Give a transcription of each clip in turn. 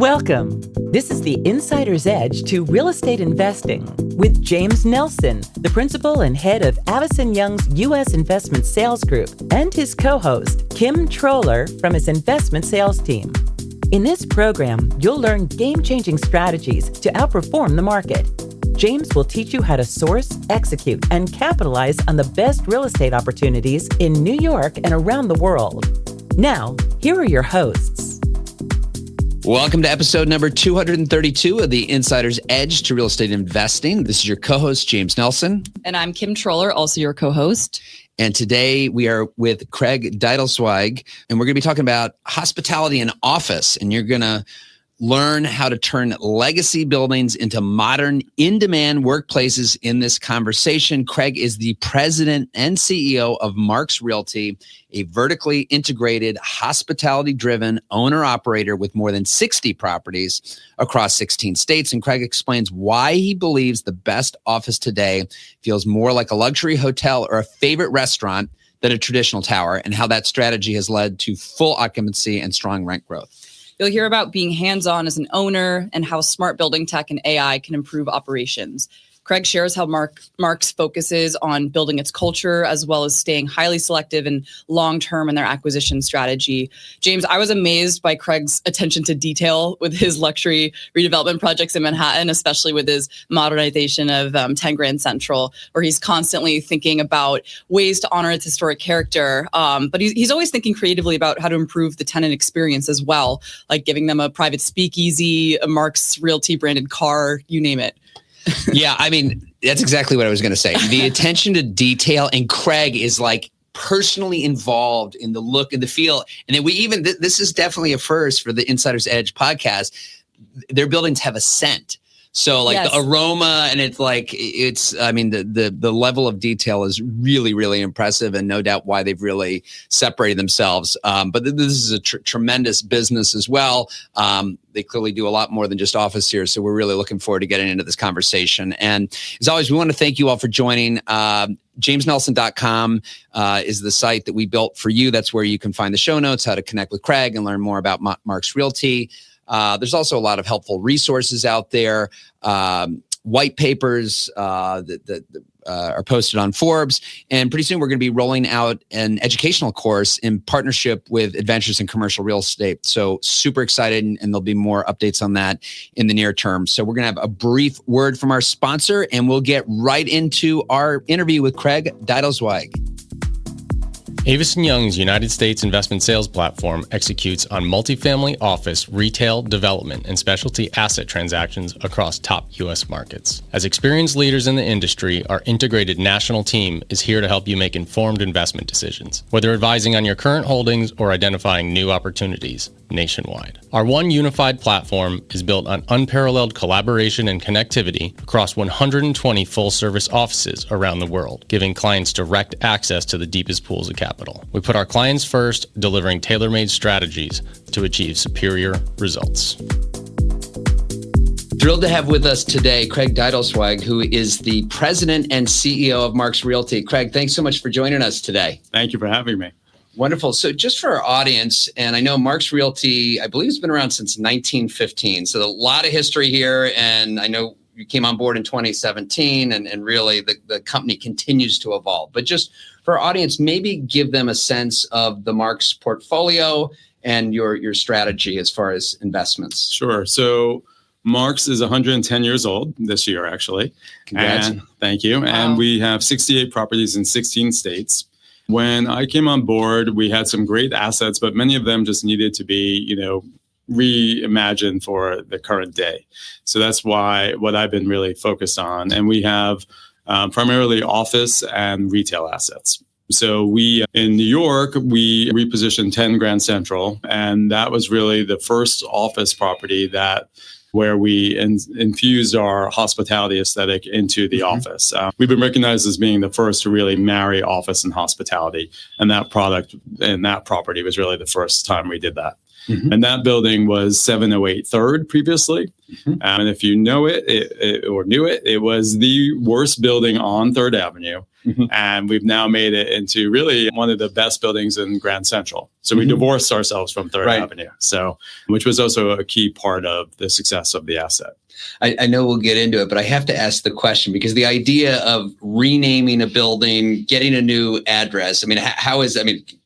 Welcome. This is the Insider's Edge to Real Estate Investing with James Nelson, the principal and head of Avison Young's U.S. Investment Sales Group, and his co-host, Kim Troller, from his investment sales team. In this program, you'll learn game-changing strategies to outperform the market. James will teach you how to source, execute, and capitalize on the best real estate opportunities in New York and around the world. Now, here are your hosts. Welcome to episode number 232 of the Insider's Edge to Real Estate Investing. This is your co-host, James Nelson. And I'm Kim Troller, also your co-host. And today we are with Craig Deitelzweig, and we're going to be talking about hospitality and office. And you're going to learn how to turn legacy buildings into modern, in-demand workplaces in this conversation. Craig is the president and CEO of Marx Realty, a vertically integrated, hospitality-driven owner-operator with more than 60 properties across 16 states. And Craig explains why he believes the best office today feels more like a luxury hotel or a favorite restaurant than a traditional tower, and how that strategy has led to full occupancy and strong rent growth. You'll hear about being hands-on as an owner and how smart building tech and AI can improve operations. Craig shares how Marx focuses on building its culture as well as staying highly selective and long-term in their acquisition strategy. James, I was amazed by Craig's attention to detail with his luxury redevelopment projects in Manhattan, especially with his modernization of 10 Grand Central, where he's constantly thinking about ways to honor its historic character. But he's always thinking creatively about how to improve the tenant experience as well, like giving them a private speakeasy, a Marx Realty branded car, you name it. Yeah, I mean, that's exactly what I was going to say. The attention to detail, and Craig is like personally involved in the look and the feel. And then we even, this is definitely a first for the Insider's Edge podcast. Their buildings have a scent. So like yes. The aroma, and it's I mean, the level of detail is really, really impressive, and no doubt why they've really separated themselves. But this is a tremendous business as well. They clearly do a lot more than just office here. So we're really looking forward to getting into this conversation. And as always, we want to thank you all for joining. JamesNelson.com is the site that we built for you. That's where you can find the show notes, how to connect with Craig and learn more about Marx Realty. There's also a lot of helpful resources out there, white papers that are posted on Forbes. And pretty soon we're going to be rolling out an educational course in partnership with Adventures in Commercial Real Estate. So super excited, and there'll be more updates on that in the near term. So we're going to have a brief word from our sponsor, and we'll get right into our interview with Craig Deitelzweig. Avison Young's United States investment sales platform executes on multifamily office, retail, development, and specialty asset transactions across top U.S. markets. As experienced leaders in the industry, our integrated national team is here to help you make informed investment decisions, whether advising on your current holdings or identifying new opportunities nationwide. Our one unified platform is built on unparalleled collaboration and connectivity across 120 full-service offices around the world, giving clients direct access to the deepest pools of capital. We put our clients first, delivering tailor-made strategies to achieve superior results. Thrilled to have with us today Craig Deitelzweig, who is the president and CEO of Marx Realty. Craig, thanks so much for joining us today. Thank you for having me. Wonderful. So just for our audience, and I know Marx Realty, I believe, has been around since 1915. So a lot of history here. And I know you came on board in 2017, and really the company continues to evolve. But just for our audience, maybe give them a sense of the Marx portfolio and your strategy as far as investments. Sure. So Marx is 110 years old this year, actually. Congrats. And thank you. Wow. And we have 68 properties in 16 states. When I came on board, we had some great assets, but many of them just needed to be, reimagined for the current day. So that's what I've been really focused on. And we have primarily office and retail assets. So in New York, we repositioned 10 Grand Central, and that was really the first office property where we infused our hospitality aesthetic into the office. We've been recognized as being the first to really marry office and hospitality, and that product and that property was really the first time we did that. And that building was 708 3rd previously. And if you know or knew it, it was the worst building on 3rd Avenue. And we've now made it into really one of the best buildings in Grand Central. So we divorced ourselves from 3rd Avenue, which was also a key part of the success of the asset. I know we'll get into it, but I have to ask the question because the idea of renaming a building, getting a new address,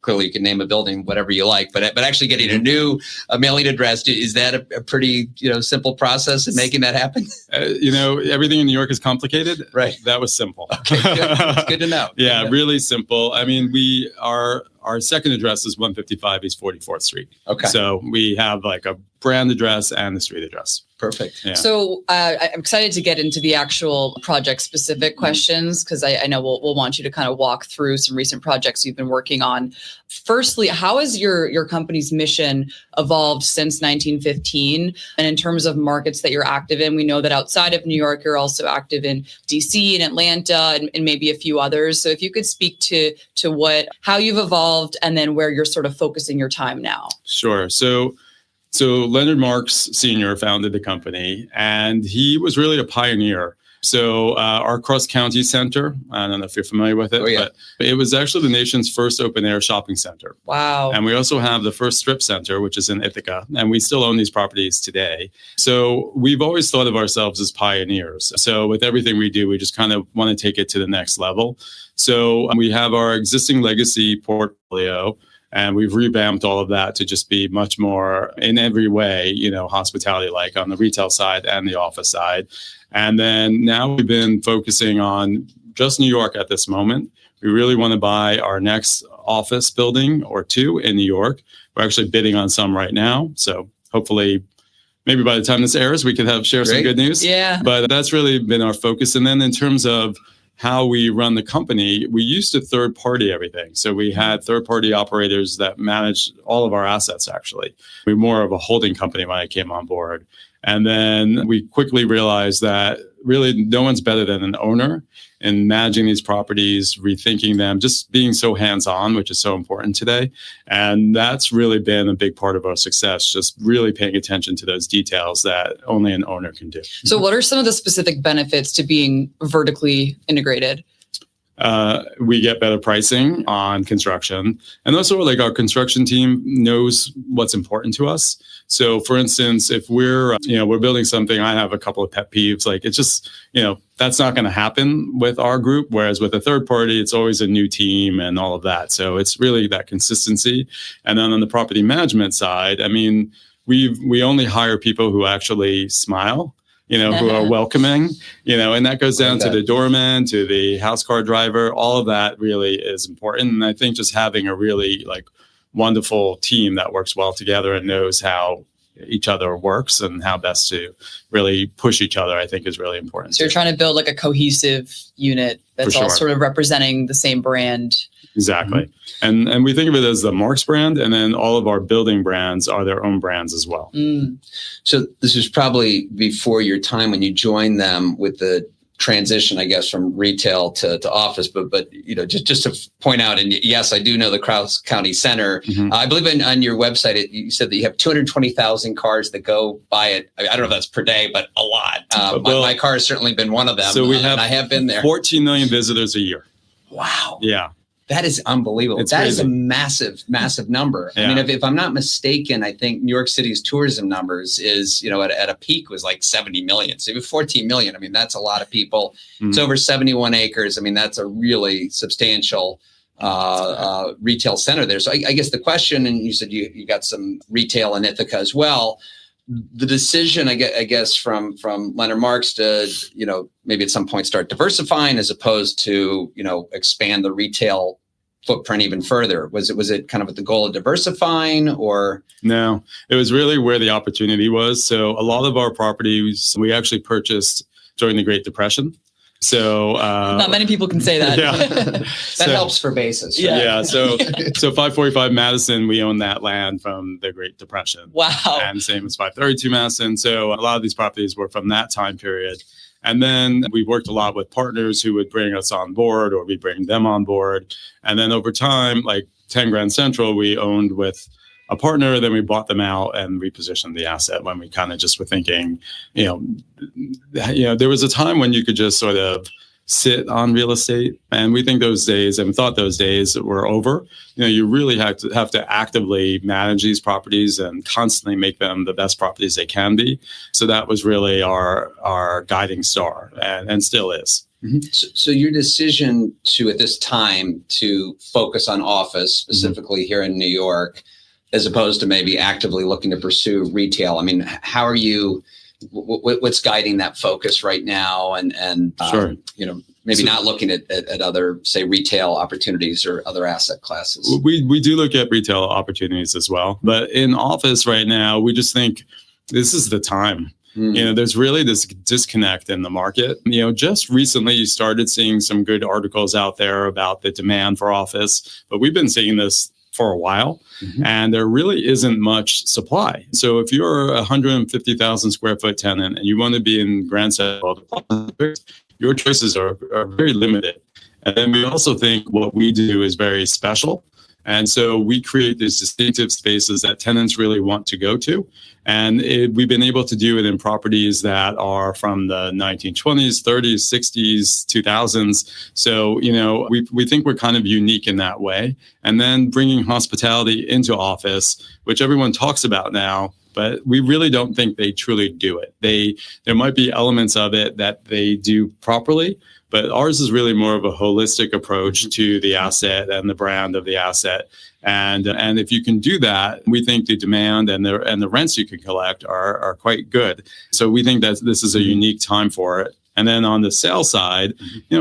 clearly you can name a building whatever you like, but actually getting a mailing address, is that a pretty simple process in making that happen? Everything in New York is complicated. Right. That was simple. Okay, good. That's good to know. Yeah, really simple. I mean, our second address is 155 East 44th Street. Okay. So we have like a brand address and the street address. Perfect. Yeah. So I'm excited to get into the actual project-specific questions because I know we'll want you to kind of walk through some recent projects you've been working on. Firstly, how has your company's mission evolved since 1915? And in terms of markets that you're active in, we know that outside of New York, you're also active in DC and Atlanta and maybe a few others. So if you could speak to how you've evolved and then where you're sort of focusing your time now. Sure. So Leonard Marx Sr. founded the company, and he was really a pioneer. So our cross-county center, I don't know if you're familiar with it, but it was actually the nation's first open-air shopping center. Wow. And we also have the first strip center, which is in Ithaca, and we still own these properties today. So we've always thought of ourselves as pioneers. So with everything we do, we just kind of want to take it to the next level. So we have our existing legacy portfolio, and we've revamped all of that to just be much more in every way, hospitality-like on the retail side and the office side. And then now we've been focusing on just New York at this moment. We really want to buy our next office building or two in New York. We're actually bidding on some right now. So hopefully, maybe by the time this airs, we could share some good news. Yeah. But that's really been our focus. And then in terms of how we run the company, we used to third party everything. So we had third party operators that managed all of our assets, actually. We were more of a holding company when I came on board. And then we quickly realized that really no one's better than an owner in managing these properties, rethinking them, just being so hands-on, which is so important today. And that's really been a big part of our success, just really paying attention to those details that only an owner can do. So what are some of the specific benefits to being vertically integrated? We get better pricing on construction. And also our construction team knows what's important to us. So for instance, if we're building something, I have a couple of pet peeves. It's just, that's not going to happen with our group. Whereas with a third party, it's always a new team and all of that. So it's really that consistency. And then on the property management side, we only hire people who actually smile. Who are welcoming, and that goes down to the doorman, to the house car driver. All of that really is important. And I think just having a really wonderful team that works well together and knows how each other works and how best to really push each other, I think is really important. So you're trying to build a cohesive unit that's all sort of representing the same brand. Exactly. Mm-hmm. And we think of it as the Marx brand, and then all of our building brands are their own brands as well. Mm. So this was probably before your time when you joined them with the transition, I guess, from retail to office. But just to point out, and yes, I do know the Cross County Center. Mm-hmm. I believe on your website, you said that you have 220,000 cars that go by it. I don't know if that's per day, but a lot. My car has certainly been one of them. So we have, and I have been there. 14 million visitors a year. Wow. Yeah. That is unbelievable. That crazy. Is a massive, massive number. Yeah. I mean, if I'm not mistaken, I think New York City's tourism numbers is, at a peak was 70 million. So 14 million. I mean, that's a lot of people. Mm-hmm. It's over 71 acres. I mean, that's a really substantial retail center there. So I guess the question, and you said you got some retail in Ithaca as well. The decision, I guess, from Leonard Marx to, maybe at some point start diversifying as opposed to, expand the retail footprint even further. Was it kind of with the goal of diversifying or? No, it was really where the opportunity was. So a lot of our properties we actually purchased during the Great Depression. So not many people can say that. Yeah. That helps for basis. Right? Yeah. So 545 Madison, we own that land from the Great Depression. Wow. And same as 532 Madison. So a lot of these properties were from that time period. And then we worked a lot with partners who would bring us on board or we bring them on board. And then over time, 10 Grand Central, we owned with a partner. Then we bought them out and repositioned the asset when we kind of just were thinking, there was a time when you could just sort of sit on real estate. And we think those days, and we thought those days were over. You really have to actively manage these properties and constantly make them the best properties they can be. So that was really our guiding star, and still is. Mm-hmm. So your decision to, at this time, to focus on office, specifically here in New York, as opposed to maybe actively looking to pursue retail, I mean, how are you? What's guiding that focus right now, and Sure. Maybe not looking at other, say, retail opportunities or other asset classes? We do look at retail opportunities as well, but in office right now, we just think this is the time. There's really this disconnect in the market. Just recently you started seeing some good articles out there about the demand for office, but we've been seeing this for a while, and there really isn't much supply. So if you're a 150,000 square foot tenant and you want to be in Grand Central, your choices are very limited. And then we also think what we do is very special. And so we create these distinctive spaces that tenants really want to go to. And we've been able to do it in properties that are from the 1920s, 30s, 60s, 2000s. So, we think we're kind of unique in that way. And then bringing hospitality into office, which everyone talks about now, but we really don't think they truly do it. There might be elements of it that they do properly, but ours is really more of a holistic approach to the asset and the brand of the asset. And if you can do that, we think the demand and the rents you can collect are quite good. So we think that this is a unique time for it. And then on the sales side,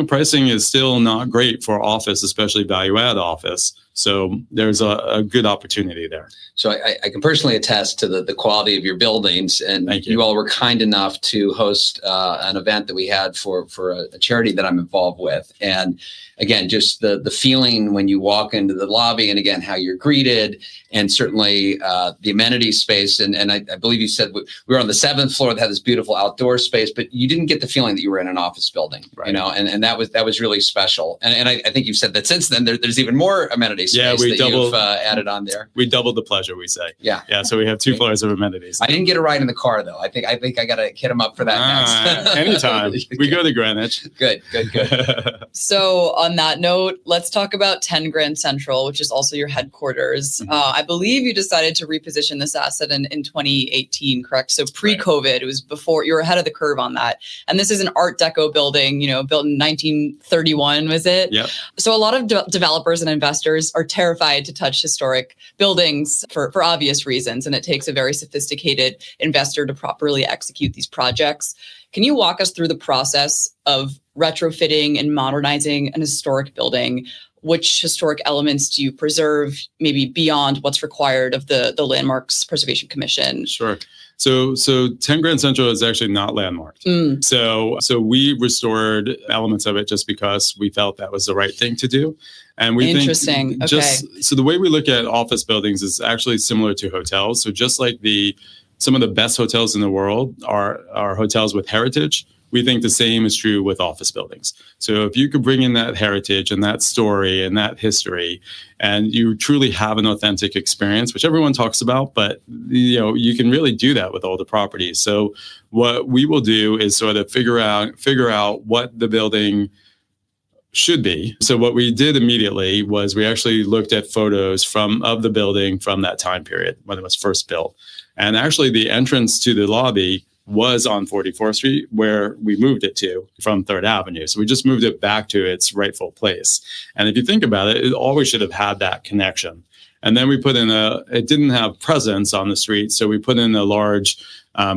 pricing is still not great for office, especially value add office. So there's a good opportunity there. So I can personally attest to the quality of your buildings, and you all were kind enough to host an event that we had for a charity that I'm involved with. And again, just the feeling when you walk into the lobby, and again, how you're greeted, and certainly the amenity space. And I believe you said we were on the 7th floor that had this beautiful outdoor space, but you didn't get the feeling that you were in an office building, right. And that was really special. And I think you've said that since then there's even more amenity space you've added on there. We doubled the pleasure, we say. Yeah. So we have 2 floors of amenities. I didn't get a ride in the car though. I think I got to hit him up for that next. Anytime. We go to Greenwich. Good. So on that note, let's talk about 10 Grand Central, which is also your headquarters. I believe you decided to reposition this asset in 2018, correct? So pre-COVID, right. It was before, you were ahead of the curve on that. And this is an Art Deco building, built in 1931, was it? Yep. So a lot of developers and investors are terrified to touch historic buildings for obvious reasons. And it takes a very sophisticated investor to properly execute these projects. Can you walk us through the process of retrofitting and modernizing an historic building? Which historic elements do you preserve, maybe beyond what's required of the Landmarks Preservation Commission? Sure. So 10 Grand Central is actually not landmarked. So we restored elements of it just because we felt that was the right thing to do. And we Interesting. think so the way we look at office buildings is actually similar to hotels. So just like some of the best hotels in the world are hotels with heritage, we think the same is true with office buildings. So if you could bring in that heritage and that story and that history, and you truly have an authentic experience, which everyone talks about, but you can really do that with older properties. So what we will do is sort of figure out what the building should be. So what we did immediately was we actually looked at photos of the building from that time period when it was first built. And actually the entrance to the lobby was on 44th Street, where we moved it to from 3rd Avenue. So we just moved it back to its rightful place. And if you think about it, it always should have had that connection. And then we put in it didn't have presence on the street. So we put in a large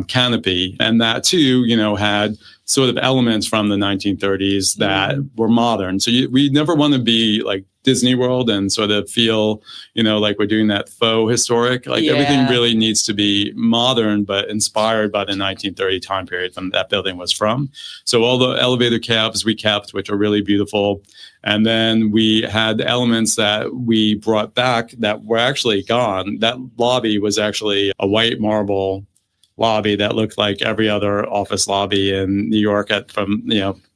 canopy. And that too, had sort of elements from the 1930s that were modern. So we never want to be like Disney World and sort of feel, like we're doing that faux historic. Everything really needs to be modern, but inspired by the 1930 time period from that building was from. So all the elevator cabs we kept, which are really beautiful. And then we had elements that we brought back that were actually gone. That lobby was actually a white marble lobby that looked like every other office lobby in New York from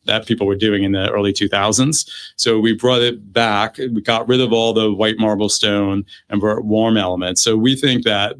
that people were doing in the early 2000s. So we brought it back. We got rid of all the white marble stone and brought warm elements. So we think that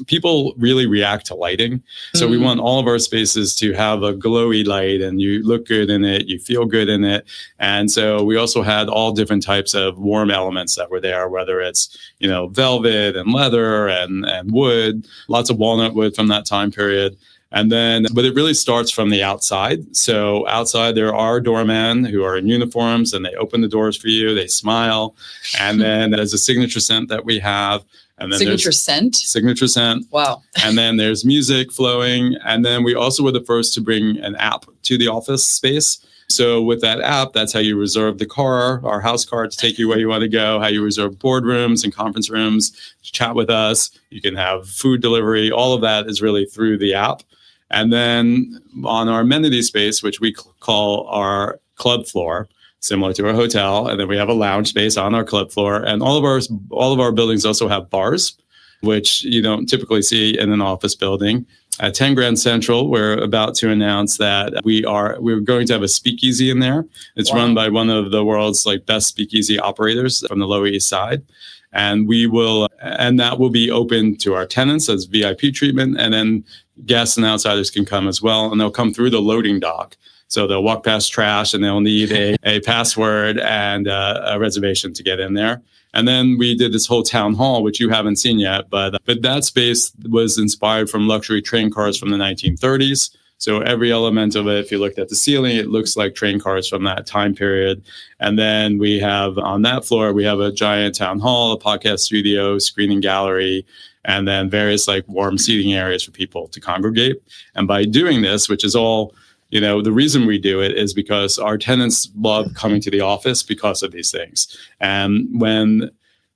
people really react to lighting. So we want all of our spaces to have a glowy light, and you look good in it, you feel good in it. And so we also had all different types of warm elements that were there, whether it's, velvet and leather and wood, lots of walnut wood from that time period. And then, but it really starts from the outside. So outside, there are doormen who are in uniforms, and they open the doors for you. They smile. And then there's a signature scent that we have. And then signature scent? Signature scent. Wow. And then there's music flowing. And then we also were the first to bring an app to the office space. So with that app, that's how you reserve the car, our house car, to take you where you want to go, how you reserve boardrooms and conference rooms, chat with us. You can have food delivery. All of that is really through the app. And then on our amenity space, which we call our club floor, similar to a hotel, and then we have a lounge space on our club floor. And all of our buildings also have bars, which you don't typically see in an office building. At 10 Grand Central, we're about to announce that we're going to have a speakeasy in there. It's run by one of the world's best speakeasy operators from the Lower East Side. And that will be open to our tenants as VIP treatment. And then guests and outsiders can come as well. And they'll come through the loading dock. So they'll walk past trash, and they'll need a password and a reservation to get in there. And then we did this whole town hall, which you haven't seen yet, but that space was inspired from luxury train cars from the 1930s. So every element of it, if you looked at the ceiling, it looks like train cars from that time period. And then we have on that floor, we have a giant town hall, a podcast studio, screening gallery, and then various warm seating areas for people to congregate. And by doing this, which is all, the reason we do it is because our tenants love coming to the office because of these things. And when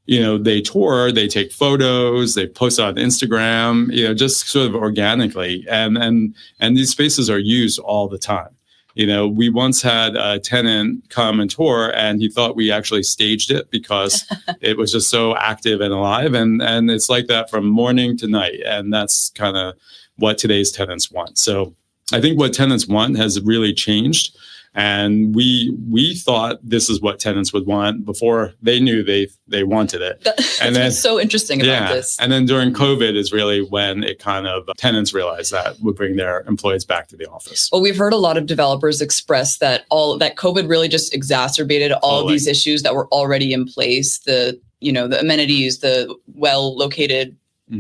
they tour, they take photos, they post on Instagram, just sort of organically. And these spaces are used all the time. We once had a tenant come and tour, and he thought we actually staged it because it was just so active and alive. And it's like that from morning to night. And that's kind of what today's tenants want. So I think what tenants want has really changed. And we thought this is what tenants would want before they knew they wanted it. And then so interesting about this. And then during COVID is really when it kind of tenants realized that would bring their employees back to the office. Well, we've heard a lot of developers express that COVID really just exacerbated all of these issues that were already in place. The amenities, the well-located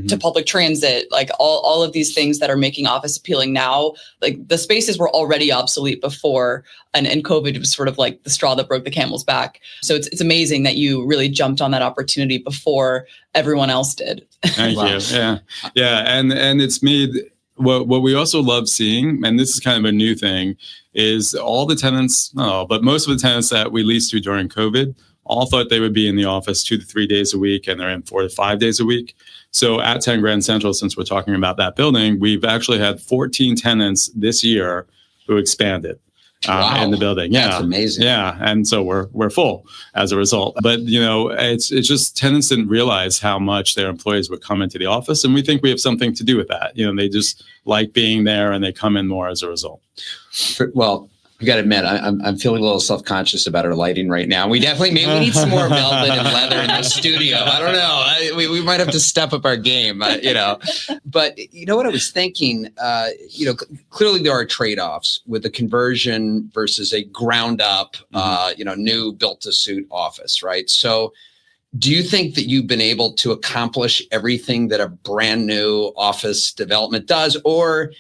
to public transit, all of these things that are making office appealing now, the spaces were already obsolete before, and COVID was sort of like the straw that broke the camel's back. So it's amazing that you really jumped on that opportunity before everyone else did. Thank you. Yeah. And it's made what we also love seeing, and this is kind of a new thing, is all the tenants, but most of the tenants that we leased to during COVID all thought they would be in the office 2 to 3 days a week, and they're in 4 to 5 days a week. So at 10 Grand Central, since we're talking about that building, we've actually had 14 tenants this year who expanded in the building. Yeah, that's amazing. Yeah, and so we're full as a result. But it's just tenants didn't realize how much their employees would come into the office, and we think we have something to do with that. They just like being there, and they come in more as a result. Well, I got to admit, I'm feeling a little self-conscious about our lighting right now. We need some more velvet and leather in the studio. I don't know. We might have to step up our game, But what I was thinking, clearly there are trade-offs with the conversion versus a ground-up, new built-to-suit office, right? So do you think that you've been able to accomplish everything that a brand new office development does, or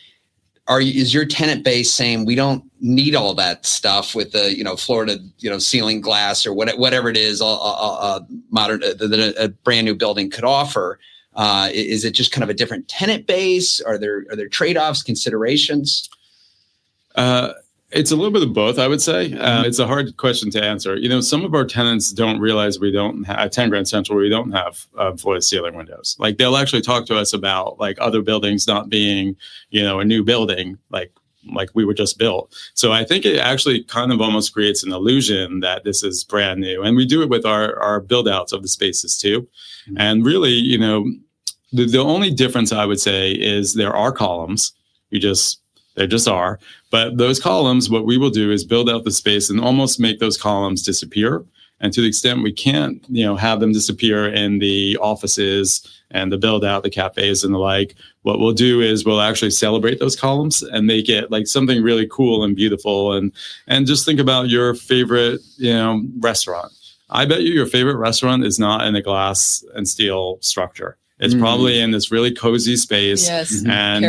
is your tenant base saying we don't need all that stuff with the floor to ceiling glass or whatever it is modern that a brand new building could offer? Is it just kind of a different tenant base? Are there trade-offs, considerations? It's a little bit of both, I would say. It's a hard question to answer. Some of our tenants don't realize we don't have, at 10 Grand Central, we don't have floor-to-ceiling windows. They'll actually talk to us about other buildings not being, a new building, like we were just built. So I think it actually kind of almost creates an illusion that this is brand new. And we do it with our build-outs of the spaces too. Mm-hmm. And really, the only difference I would say is there are columns. They just are. But those columns, what we will do is build out the space and almost make those columns disappear. And to the extent we can't, have them disappear in the offices and the build out, the cafes and the like, what we'll do is we'll actually celebrate those columns and make it like something really cool and beautiful. And just think about your favorite, restaurant. I bet you your favorite restaurant is not in a glass and steel structure. It's probably in this really cozy space. Yes, and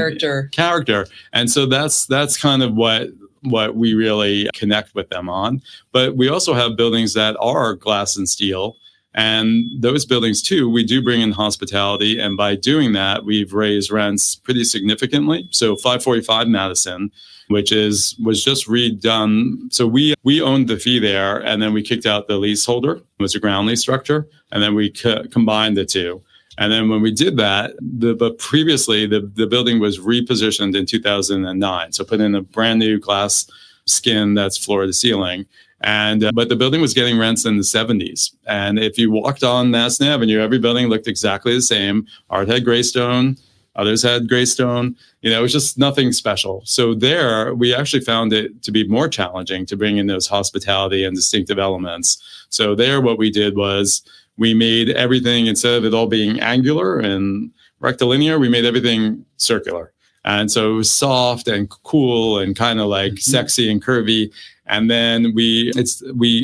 character. And so that's kind of what we really connect with them on. But we also have buildings that are glass and steel. And those buildings too, we do bring in hospitality. And by doing that, we've raised rents pretty significantly. So 545 Madison, which was just redone. So we owned the fee there, and then we kicked out the leaseholder. It was a ground lease structure. And then we combined the two. And then when we did that, but previously the building was repositioned in 2009. So put in a brand new glass skin that's floor to ceiling. And but the building was getting rents in the 70s. And if you walked on Madison Avenue, every building looked exactly the same. Ours had graystone, others had graystone. It was just nothing special. So there, we actually found it to be more challenging to bring in those hospitality and distinctive elements. So there, what we did was we made everything, instead of it all being angular and rectilinear, we made everything circular. And so it was soft and cool and kind of like sexy and curvy. And then we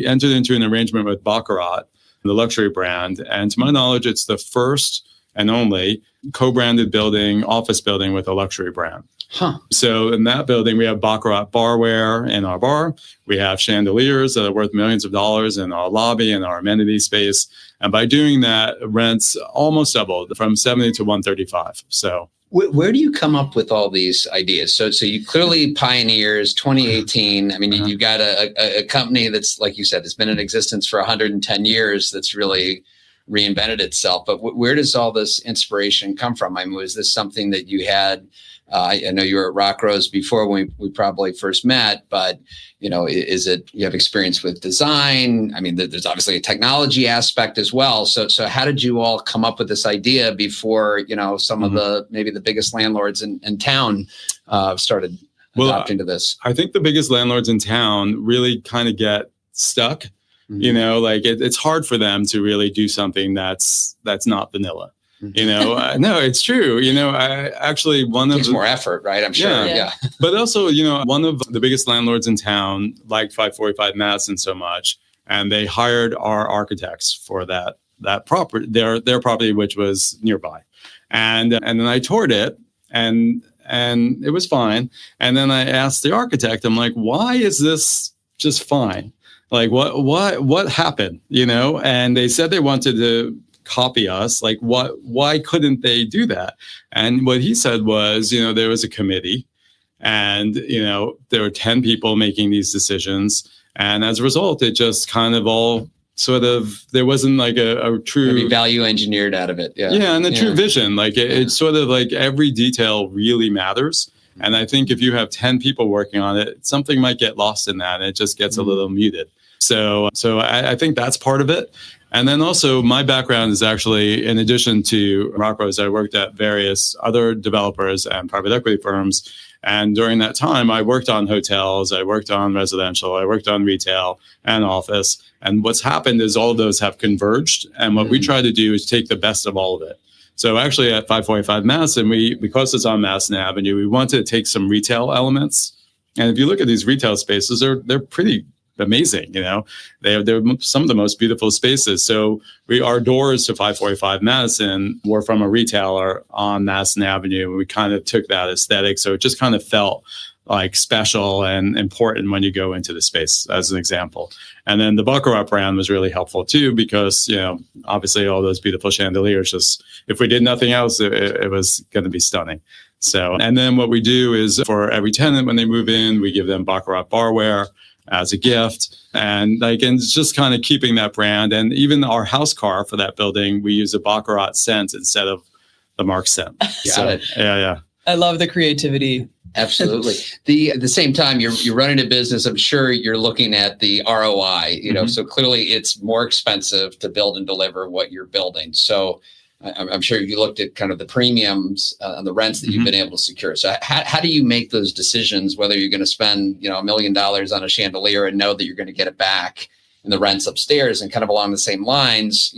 entered into an arrangement with Baccarat, the luxury brand. And to my knowledge, it's the first and only co-branded office building with a luxury brand. Huh. So in that building, we have Baccarat barware in our bar. We have chandeliers that are worth millions of dollars in our lobby and our amenity space. And by doing that, rents almost doubled from 70 to 135. So where do you come up with all these ideas? So you clearly pioneers, 2018. I mean, you've got a company that's, like you said, it's been in existence for 110 years. That's really reinvented itself. But where does all this inspiration come from? I mean, was this something that you had? I know you were at Rock Rose before when we probably first met, but is it you have experience with design? I mean, there's obviously a technology aspect as well. So how did you all come up with this idea before some of the maybe the biggest landlords in town started adopting to this? I think the biggest landlords in town really kind of get stuck. It's hard for them to really do something that's not vanilla. No, it's true. I actually takes more effort, right? I'm sure. Yeah. But also, one of the biggest landlords in town liked 545 Madison so much, and they hired our architects for that property, their property, which was nearby. And then I toured it, and it was fine. And then I asked the architect, I'm like, why is this just fine? Like, what happened? And they said they wanted to copy us. Like, why couldn't they do that? And what he said was, there was a committee, and there were 10 people making these decisions, and as a result, it just kind of all sort of, there wasn't like a true maybe value engineered out of it. And the true vision. Like it's sort of like every detail really matters. And I think if you have 10 people working on it, something might get lost in that, and it just gets a little muted. So I think that's part of it. And then also my background is actually, in addition to Rock Rose, I worked at various other developers and private equity firms. And during that time, I worked on hotels, I worked on residential, I worked on retail and office. And what's happened is all of those have converged. And what we try to do is take the best of all of it. So actually at 545 Madison, because it's on Madison Avenue, we wanted to take some retail elements. And if you look at these retail spaces, they're pretty amazing. They're some of the most beautiful spaces. So our doors to 545 Madison were from a retailer on Madison Avenue. We kind of took that aesthetic. So it just kind of felt like special and important when you go into the space, as an example. And then the Baccarat brand was really helpful too, because, obviously all those beautiful chandeliers, just, if we did nothing else, it was going to be stunning. So, and then what we do is for every tenant, when they move in, we give them Baccarat barware as a gift, and it's just kind of keeping that brand. And even our house car for that building, we use a Baccarat scent instead of the Marx scent. Got it. Yeah. I love the creativity. Absolutely. At the same time, you're running a business. I'm sure you're looking at the ROI. So clearly it's more expensive to build and deliver what you're building. So I'm sure you looked at kind of the premiums on the rents that you've been able to secure. So how do you make those decisions, whether you're going to spend, $1 million on a chandelier and know that you're going to get it back in the rents upstairs? And kind of along the same lines,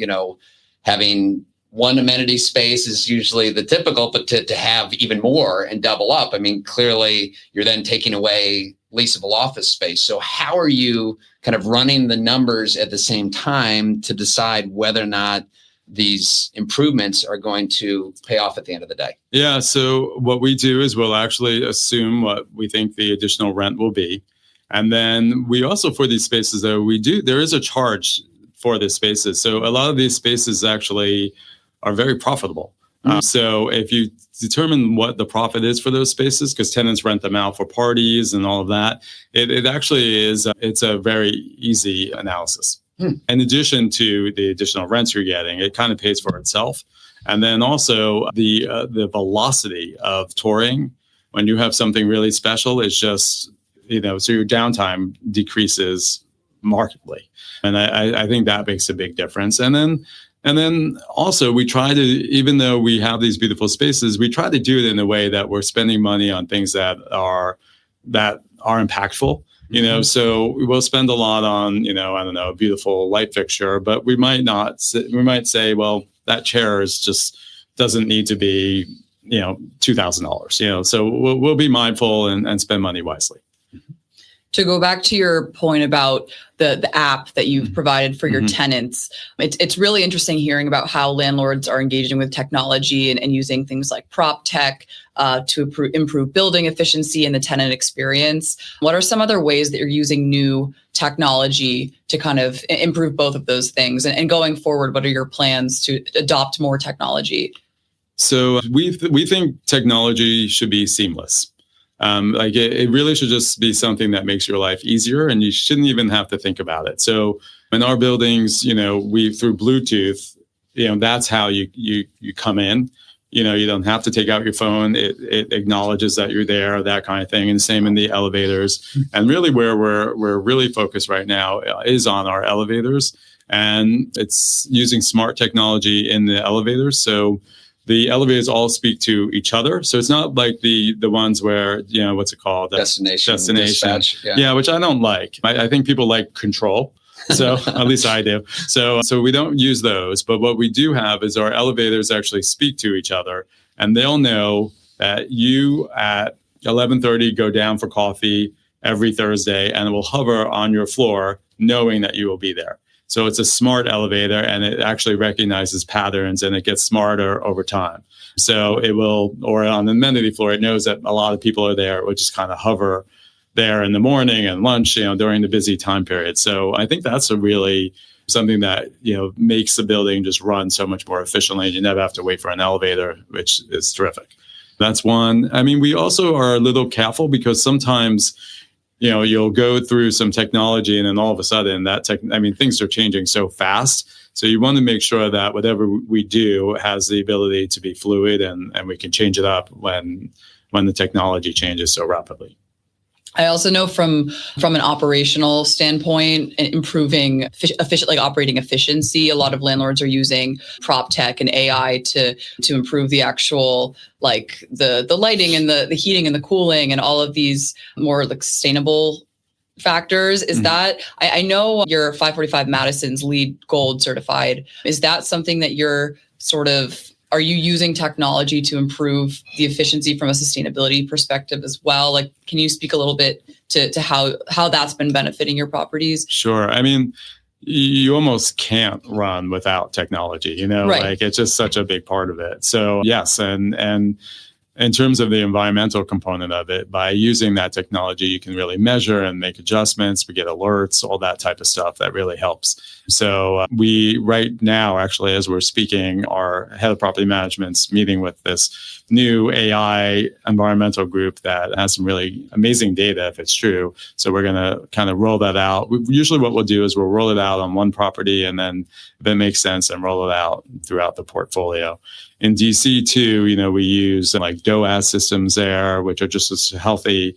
having one amenity space is usually the typical, but to have even more and double up, clearly you're then taking away leasable office space. So how are you kind of running the numbers at the same time to decide whether or not these improvements are going to pay off at the end of the day? Yeah. So what we do is we'll actually assume what we think the additional rent will be. And then we also, for these spaces, though, there is a charge for the spaces. So a lot of these spaces actually are very profitable. So if you determine what the profit is for those spaces, because tenants rent them out for parties and all of that, it actually is, it's a very easy analysis. In addition to the additional rents you're getting, it kind of pays for itself. And then also the velocity of touring, when you have something really special, is just, so your downtime decreases markedly. And I think that makes a big difference. And then also we try to, even though we have these beautiful spaces, we try to do it in a way that we're spending money on things that are impactful. So we will spend a lot on, a beautiful light fixture, but we might not. We might say, well, that chair doesn't need to be, $2,000. So we'll be mindful and spend money wisely. To go back to your point about the app that you've provided for your tenants, it's really interesting hearing about how landlords are engaging with technology and using things like prop tech to improve building efficiency and the tenant experience. What are some other ways that you're using new technology to kind of improve both of those things? And going forward, what are your plans to adopt more technology? So we think technology should be seamless. It really should just be something that makes your life easier, and you shouldn't even have to think about it. So in our buildings, we through Bluetooth, that's how you come in. You don't have to take out your phone. It acknowledges that you're there, that kind of thing. And same in the elevators. And really where we're really focused right now is on our elevators, and it's using smart technology in the elevators. So the elevators all speak to each other. So it's not like the ones where, what's it called? Destination. Dispatch, yeah, which I don't like. I think people like control. So at least I do. So we don't use those. But what we do have is our elevators actually speak to each other. And they'll know that you at 11:30 go down for coffee every Thursday, and it will hover on your floor knowing that you will be there. So it's a smart elevator, and it actually recognizes patterns, and it gets smarter over time. So it will, or on the amenity floor, it knows that a lot of people are there. It will just kind of hover there in the morning and lunch, during the busy time period. So I think that's really something that, makes the building just run so much more efficiently. You never have to wait for an elevator, which is terrific. That's one. We also are a little careful because sometimes, you'll go through some technology and then all of a sudden things are changing so fast. So you want to make sure that whatever we do has the ability to be fluid and we can change it up when the technology changes so rapidly. I also know from an operational standpoint, improving operating efficiency, a lot of landlords are using prop tech and AI to improve the actual the lighting and the heating and the cooling and all of these more sustainable factors. Is that, I know you're 545 Madison's LEED Gold certified. Is that something that you're are you using technology to improve the efficiency from a sustainability perspective as well? Can you speak a little bit to how that's been benefiting your properties? Sure. You almost can't run without technology, Right. It's just such a big part of it. So yes. And in terms of the environmental component of it, by using that technology, you can really measure and make adjustments. We get alerts, all that type of stuff that really helps. So we right now, actually, as we're speaking, our head of property management's meeting with this new AI environmental group that has some really amazing data, if it's true. So we're going to kind of roll that out. Usually what we'll do is we'll roll it out on one property, and then if it makes sense, and roll it out throughout the portfolio. In DC too, we use DOAS systems there, which are just as healthy,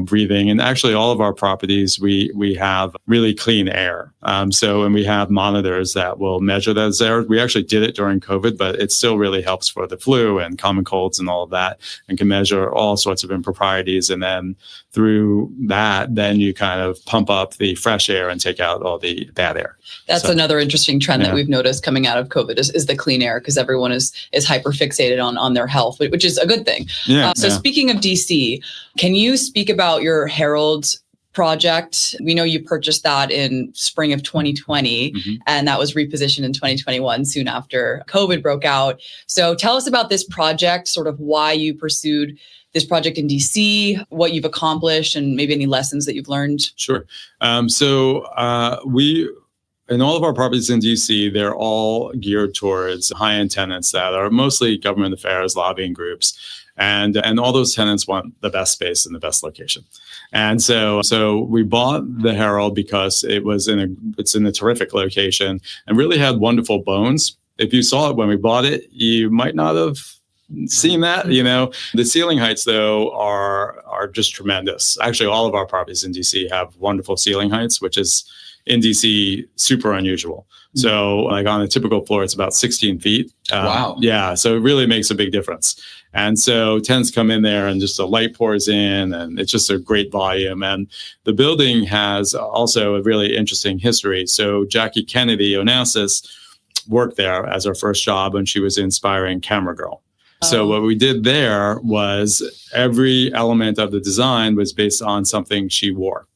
breathing. And actually, all of our properties, we have really clean air. And we have monitors that will measure those air. We actually did it during COVID, but it still really helps for the flu and common colds and all of that, and can measure all sorts of improprieties. And then through that, then you kind of pump up the fresh air and take out all the bad air. That's another interesting trend that we've noticed coming out of COVID is the clean air, because everyone is hyper fixated on their health, which is a good thing. Speaking of DC, can you speak about your Herald project? We know you purchased that in spring of 2020, and that was repositioned in 2021, soon after COVID broke out. So tell us about this project, sort of why you pursued this project in DC, what you've accomplished, and maybe any lessons that you've learned. Sure. In all of our properties in DC, they're all geared towards high-end tenants that are mostly government affairs, lobbying groups. And all those tenants want the best space in the best location. And so we bought the Herald because it's in a terrific location and really had wonderful bones. If you saw it when we bought it, you might not have seen that. The ceiling heights, though, are just tremendous. Actually, all of our properties in DC have wonderful ceiling heights, which is in DC super unusual. So like on a typical floor, it's about 16 feet. Wow. Yeah. So it really makes a big difference. And so tenants come in there and just the light pours in, and it's just a great volume. And the building has also a really interesting history. So Jackie Kennedy Onassis worked there as her first job when she was inspiring Camera Girl. So what we did there was every element of the design was based on something she wore.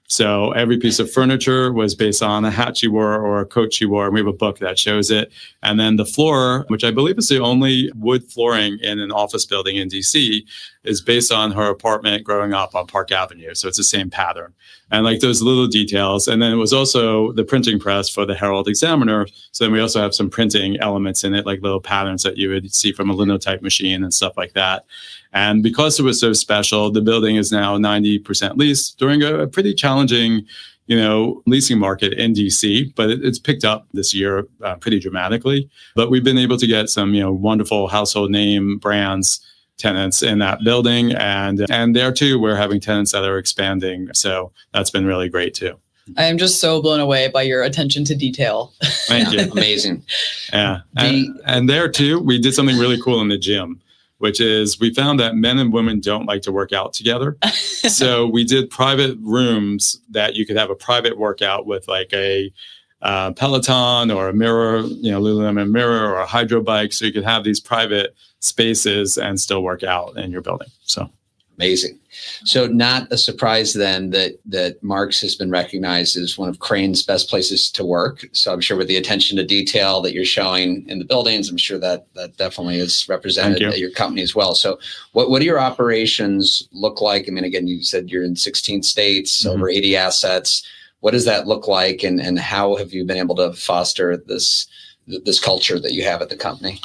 So every piece of furniture was based on a hat she wore or a coat she wore. And we have a book that shows it. And then the floor, which I believe is the only wood flooring in an office building in DC, is based on her apartment growing up on Park Avenue. So it's the same pattern. And like those little details. And then it was also the printing press for the Herald Examiner. So then we also have some printing elements in it, like little patterns that you would see from a linotype machine and stuff like that. And because it was so special, the building is now 90% leased during a pretty challenging, leasing market in DC. But it's picked up this year pretty dramatically. But we've been able to get some, wonderful household name brands tenants in that building. And there too, we're having tenants that are expanding. So that's been really great too. I am just so blown away by your attention to detail. Thank you. Amazing. Yeah. And there too, we did something really cool in the gym, which is we found that men and women don't like to work out together. So we did private rooms that you could have a private workout with like a Peloton or a mirror, Lululemon mirror or a hydro bike. So you could have these private spaces and still work out in your building. So amazing. So not a surprise then that Marx has been recognized as one of Crane's best places to work. So I'm sure with the attention to detail that you're showing in the buildings, I'm sure that definitely is represented at your company as well. So what do your operations look like? I mean, again, you said you're in 16 states, over 80 assets. What does that look like? And how have you been able to foster this culture that you have at the company?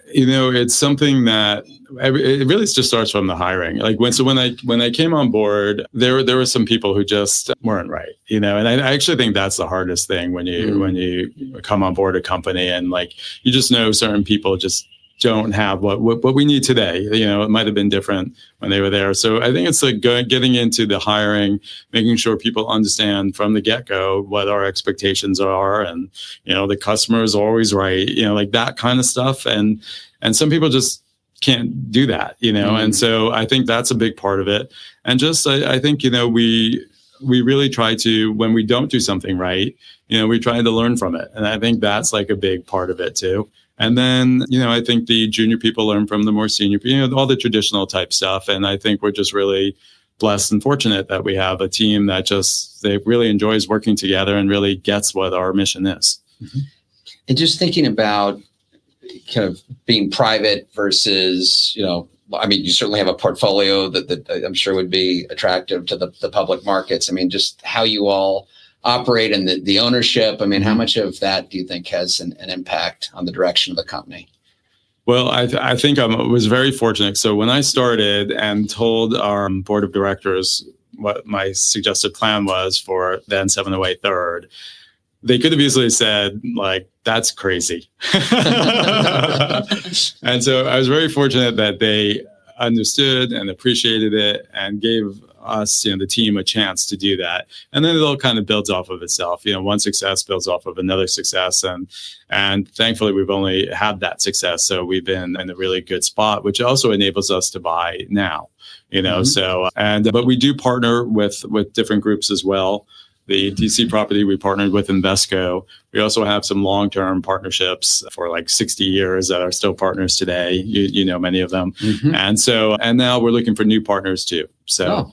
It's something that it really just starts from the hiring. Like when I came on board, there were some people who just weren't right, and I actually think that's the hardest thing when you come on board a company and like you just know certain people just don't have what we need today. It might have been different when they were there. So I think it's like getting into the hiring, making sure people understand from the get-go what our expectations are, and the customer is always right, like that kind of stuff. And some people just can't do that, and so I think that's a big part of it. And just I think we really try to, when we don't do something right, we try to learn from it, and I think that's like a big part of it too. And then, I think the junior people learn from the more senior people, all the traditional type stuff. And I think we're just really blessed and fortunate that we have a team that they really enjoys working together and really gets what our mission is. Mm-hmm. And just thinking about kind of being private versus, you certainly have a portfolio that I'm sure would be attractive to the public markets. I mean, just how you all operate and the ownership. I mean, how much of that do you think has an impact on the direction of the company? Well, I think I was very fortunate. So when I started and told our board of directors what my suggested plan was for then 708 Third, they could have easily said, like, that's crazy. And so I was very fortunate that they understood and appreciated it and gave us, the team, a chance to do that. And then it all kind of builds off of itself. One success builds off of another success. And thankfully, we've only had that success. So we've been in a really good spot, which also enables us to buy now, but we do partner with different groups as well. The DC property, we partnered with Invesco. We also have some long-term partnerships for like 60 years that are still partners today. You know many of them. Mm-hmm. And now we're looking for new partners too.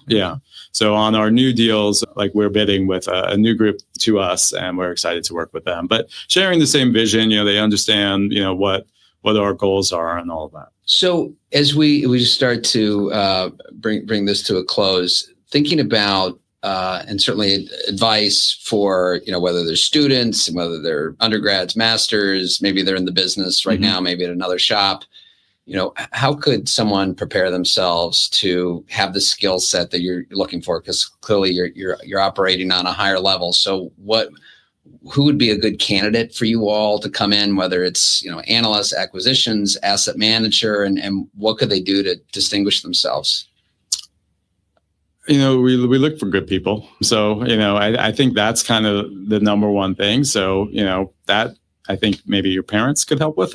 Yeah. So on our new deals, like we're bidding with a new group to us, and we're excited to work with them. But sharing the same vision, they understand, what our goals are and all of that. So as we start to bring this to a close, thinking about and certainly advice for, whether they're students, whether they're undergrads, masters, maybe they're in the business right now, maybe at another shop, how could someone prepare themselves to have the skill set that you're looking for? Because clearly you're operating on a higher level. So who would be a good candidate for you all to come in, whether it's, analyst, acquisitions, asset manager, and what could they do to distinguish themselves? We look for good people. So, I think that's kind of the number one thing. So, that I think maybe your parents could help with.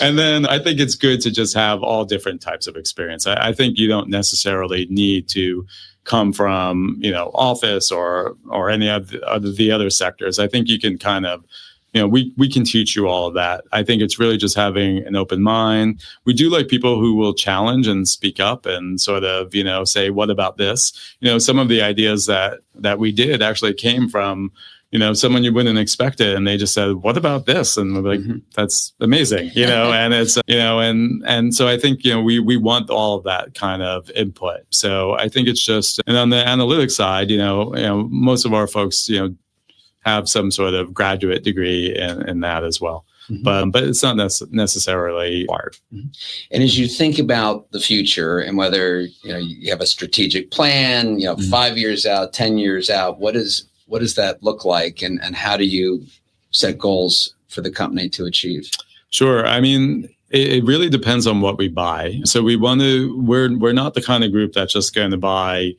And then I think it's good to just have all different types of experience. I think you don't necessarily need to come from, office or any of the other sectors. I think you can kind of, we can teach you all of that. I think it's really just having an open mind. We do like people who will challenge and speak up and sort of, say, what about this? Some of the ideas that we did actually came from, someone you wouldn't expect it. And they just said, what about this? And we're like, that's amazing, and it's, and so I think, we want all of that kind of input. So I think it's just, and on the analytics side, most of our folks, have some sort of graduate degree in that as well. Mm-hmm. But it's not necessarily required. Mm-hmm. And as you think about the future and whether, you have a strategic plan, 5 years out, 10 years out, what does that look like? And how do you set goals for the company to achieve? Sure. I mean, it really depends on what we buy. So we're not the kind of group that's just going to buy,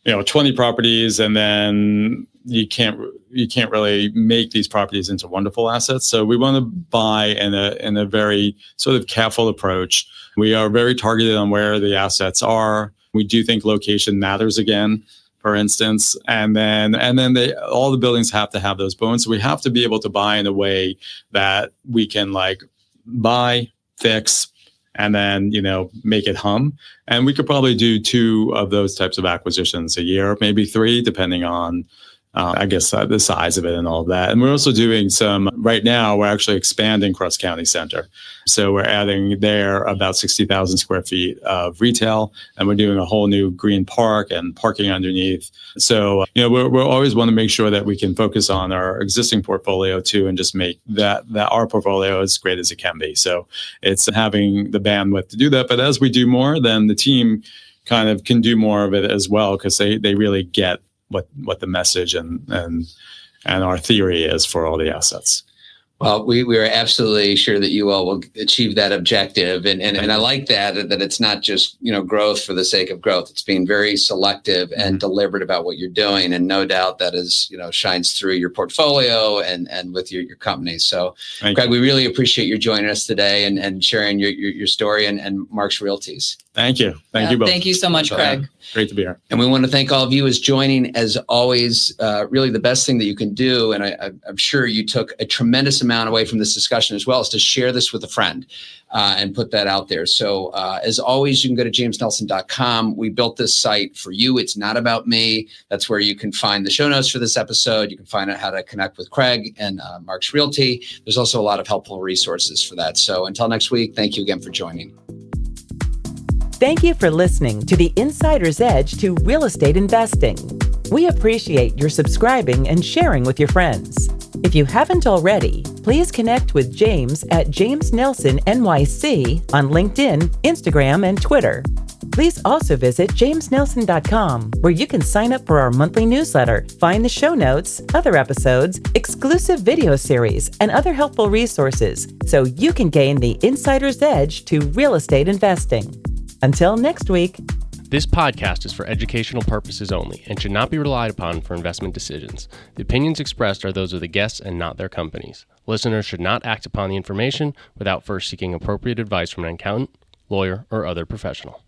20 properties and then you can't really make these properties into wonderful assets. So we want to buy in a very sort of careful approach. We are very targeted on where the assets are. We do think location matters again, for instance, and then all the buildings have to have those bones. So we have to be able to buy in a way that we can like buy, fix, and then, make it hum. And we could probably do 2 of those types of acquisitions a year, maybe 3, depending on, the size of it and all of that. And we're also doing right now, we're actually expanding Cross County Center. So we're adding there about 60,000 square feet of retail, and we're doing a whole new green park and parking underneath. So, we're always want to make sure that we can focus on our existing portfolio too, and just make that our portfolio as great as it can be. So it's having the bandwidth to do that. But as we do more, then the team kind of can do more of it as well, because they really get what the message and our theory is for all the assets. Well, we are absolutely sure that you all will achieve that objective. And I like that it's not just, growth for the sake of growth. It's being very selective and deliberate about what you're doing. And no doubt that is, shines through your portfolio and with your company. So, Craig, we really appreciate you joining us today and sharing your story and Marx Realty's. Thank you. Thank you both. Thank you so much, Craig. Great to be here. And we want to thank all of you as joining. As always, really the best thing that you can do, and I'm sure you took a tremendous amount away from this discussion as well, is to share this with a friend and put that out there. So as always, you can go to jamesnelson.com. We built this site for you. It's not about me. That's where you can find the show notes for this episode. You can find out how to connect with Craig and Marx Realty. There's also a lot of helpful resources for that. So until next week, thank you again for joining. Thank you for listening to the Insider's Edge to Real Estate Investing. We appreciate your subscribing and sharing with your friends. If you haven't already, please connect with James at James Nelson NYC on LinkedIn, Instagram, and Twitter. Please also visit jamesnelson.com, where you can sign up for our monthly newsletter, find the show notes, other episodes, exclusive video series, and other helpful resources so you can gain the insider's edge to real estate investing. Until next week. This podcast is for educational purposes only and should not be relied upon for investment decisions. The opinions expressed are those of the guests and not their companies. Listeners should not act upon the information without first seeking appropriate advice from an accountant, lawyer, or other professional.